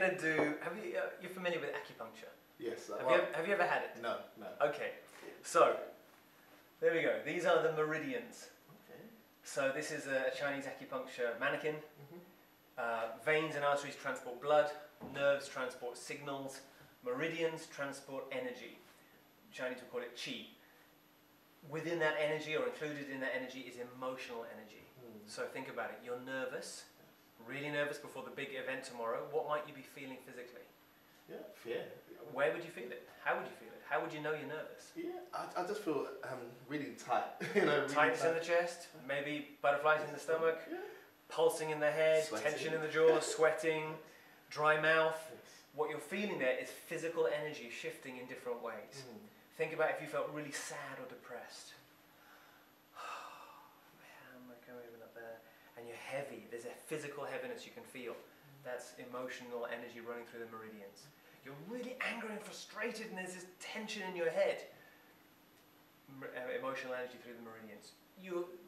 going to do, you're familiar with acupuncture? Yes. Have you ever had it? No, no. Okay, so there we go. These are the meridians. Okay. So this is a Chinese acupuncture mannequin. Mm-hmm. Veins and arteries transport blood, nerves transport signals, meridians transport energy. Chinese would call it qi. Within that energy, or included in that energy, is emotional energy. So think about it. You're nervous, really nervous before the big event tomorrow. What might you be feeling physically? Yeah, fear. Where would you feel it? How would you feel it? How would you know you're nervous? Yeah, I just feel really tight. Really Tightness in the chest, maybe butterflies in the stomach, pulsing in the head, Sweating. tension in the jaw, sweating, dry mouth. Yes. What you're feeling there is physical energy shifting in different ways. Think about if you felt really sad or depressed. Man, I go even up there. And you're heavy. There's a physical heaviness you can feel. That's emotional energy running through the meridians. You're really angry and frustrated and there's this tension in your head. Emotional energy through the meridians.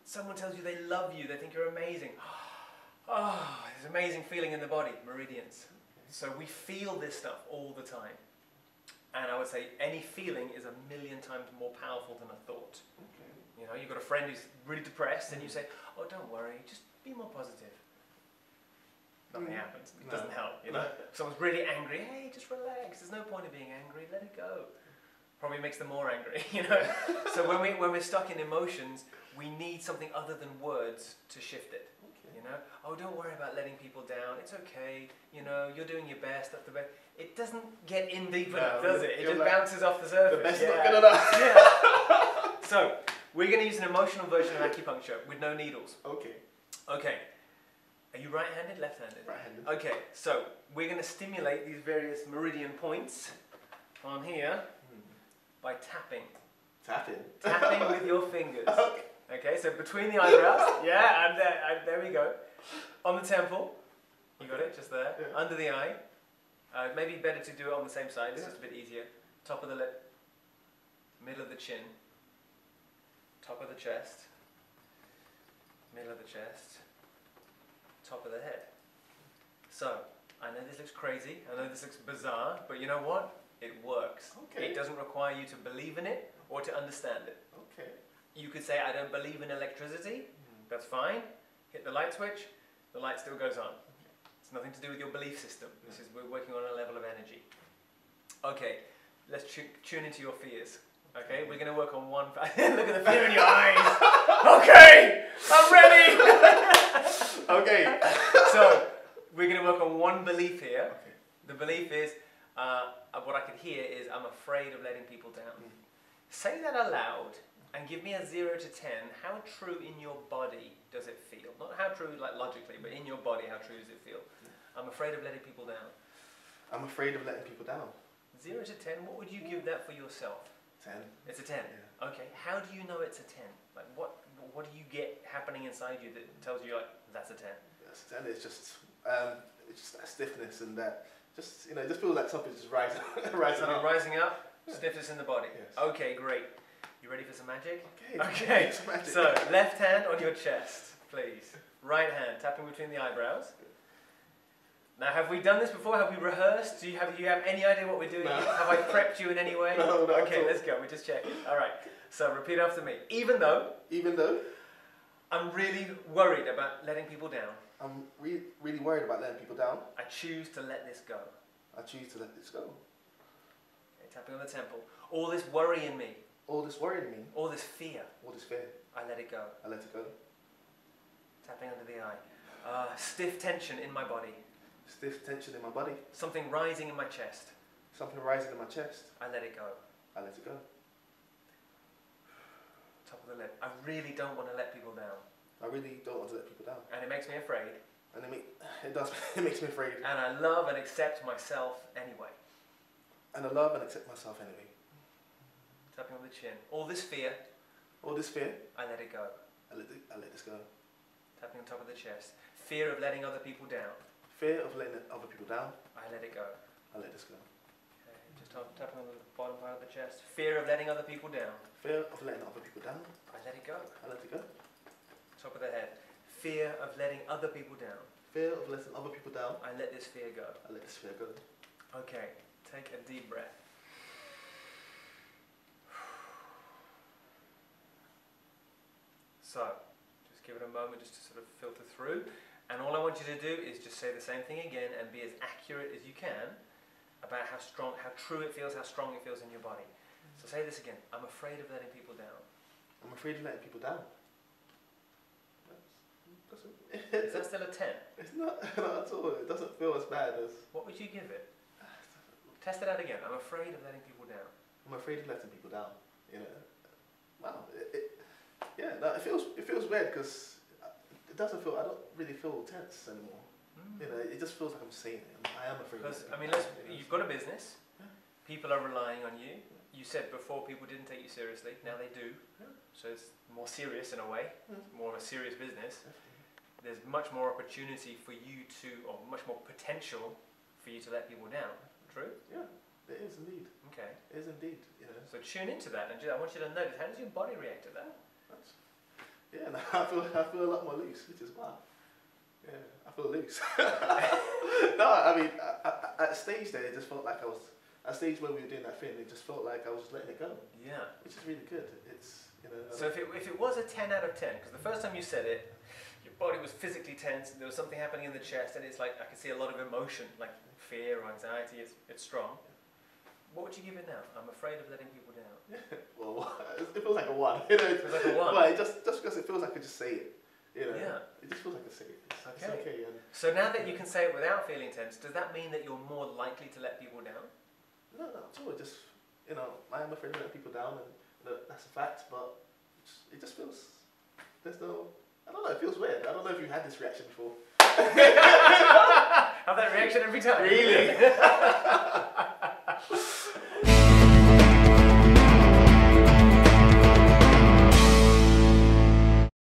Someone tells you they love you, they think you're amazing. Oh, there's an amazing feeling in the body, meridians. So we feel this stuff all the time. And I would say any feeling is 1,000,000 times more powerful than a thought. Okay. You know, you've got a friend who's really depressed and you say, oh, don't worry, just be more positive. Nothing happens. It doesn't help, you know. If someone's really angry, hey, just relax. There's no point in being angry. Let it go. Probably makes them more angry, you know. So when we're stuck in emotions, we need something other than words to shift it. Okay. You know. Oh, don't worry about letting people down. It's okay. You know, you're doing your best. That's the best. It doesn't get in deep enough, does it? It just bounces off the surface. The best not good enough. Yeah. So we're going to use an emotional version of acupuncture with no needles. Okay. Okay. Are you right-handed, left-handed? Right-handed. Okay, so we're going to stimulate these various meridian points on here by tapping. Tapping? Tapping with your fingers. Okay. Okay, so between the eyebrows, yeah, and there we go. On the temple, you got it, just there. Yeah. Under the eye. Maybe better to do it on the same side, it's just a bit easier. Top of the lip, middle of the chin, top of the chest, middle of the chest, top of the head. So, I know this looks crazy, I know this looks bizarre, but you know what? It works. Okay. It doesn't require you to believe in it or to understand it. Okay. You could say, I don't believe in electricity, that's fine. Hit the light switch, the light still goes on. It's nothing to do with your belief system. We're working on a level of energy. Okay, let's tune into your fears. Okay, we're going to work on one. Look at the fear in your eyes. Okay, I'm ready. Okay, so we're going to work on one belief here. Okay. The belief is, what I could hear is, I'm afraid of letting people down. Say that aloud and give me a 0 to 10. How true in your body does it feel? Not how true like logically, but in your body, how true does it feel? I'm afraid of letting people down. I'm afraid of letting people down. 0 to 10, what would you give that for yourself? 10. It's a 10. Yeah. Okay, how do you know it's a 10? Like what do you get happening inside you that tells you like that's a 10? Yes, 10 is just that stiffness and that just feels like something's just rising up. Rising up, stiffness in the body. Yes. Okay, great. You ready for some magic? Okay. So left hand on your chest, please. Right hand tapping between the eyebrows. Now, have we done this before? Have we rehearsed? Do you have any idea what we're doing? No. Have I prepped you in any way? No, not Okay, at all. let's go. We're just checking. All right. So repeat after me. Even though I'm really worried about letting people down, I'm really worried about letting people down, I choose to let this go. I choose to let this go. Okay, tapping on the temple. All this worry in me, All this worry in me, all this fear, all this fear, I let it go. I let it go. Tapping under the eye. Stiff tension in my body. Stiff tension in my body, Something rising in my chest. something rising in my chest, I let it go. I let it go. Top of the lip. I really don't want to let people down. I really don't want to let people down. And it makes me afraid. And it makes me afraid. And I love and accept myself anyway. And I love and accept myself anyway. Tapping on the chin. All this fear, All this fear, I let it go. I let this go. Tapping on top of the chest. Fear of letting other people down, Fear of letting other people down, I let it go. I let this go. Okay, just tapping on the bottom part of the chest. Fear of letting other people down, Fear of letting other people down, I let it go. I let it go. Top of the head. Fear of letting other people down, Fear of letting other people down. I let this fear go. I let this fear go. Okay, take a deep breath. So, just give it a moment just to sort of filter through. And all I want you to do is just say the same thing again and be as accurate as you can about how strong, how true it feels, how strong it feels in your body. So say this again. I'm afraid of letting people down. I'm afraid of letting people down. Is that still a 10? It's not at all. It doesn't feel as bad as... What would you give it? Test it out again. I'm afraid of letting people down. I'm afraid of letting people down. You know, wow. It feels weird because it doesn't feel. I don't really feel tense anymore. You know, it just feels like I'm saying it. I am afraid. Because I mean, you've got a business. Yeah. People are relying on you. Yeah. You said before people didn't take you seriously. Now they do. Yeah. So it's more serious in a way. Yeah. More of a serious business. Definitely. There's much more opportunity for you to, or much more potential for you to let people down. True? Yeah, it is indeed. Okay. It is indeed. You know. So tune into that, and I want you to notice, how does your body react to that? Yeah, no, I feel a lot more loose, which is wow. Yeah, I feel loose. No, I mean, at stage there, it just felt like I was, at stage where we were doing that thing, it just felt like I was just letting it go. Yeah. Which is really good. It's, you know. So if it was a 10 out of 10, because the first time you said it, your body was physically tense, there was something happening in the chest, and it's like, I could see a lot of emotion, like fear or anxiety, it's strong. What would you give it now? I'm afraid of letting people down. Well, it feels like a 1. You know, it feels like a 1. Well, just because it feels like I just say it. You know, yeah. It just feels like I say it. It's okay. So now that you can say it without feeling tense, does that mean that you're more likely to let people down? No, not at all. It just, you know, I am afraid of letting people down, and that's a fact. But it just feels. There's no. I don't know. It feels weird. I don't know if you had this reaction before. Have that reaction every time. Really?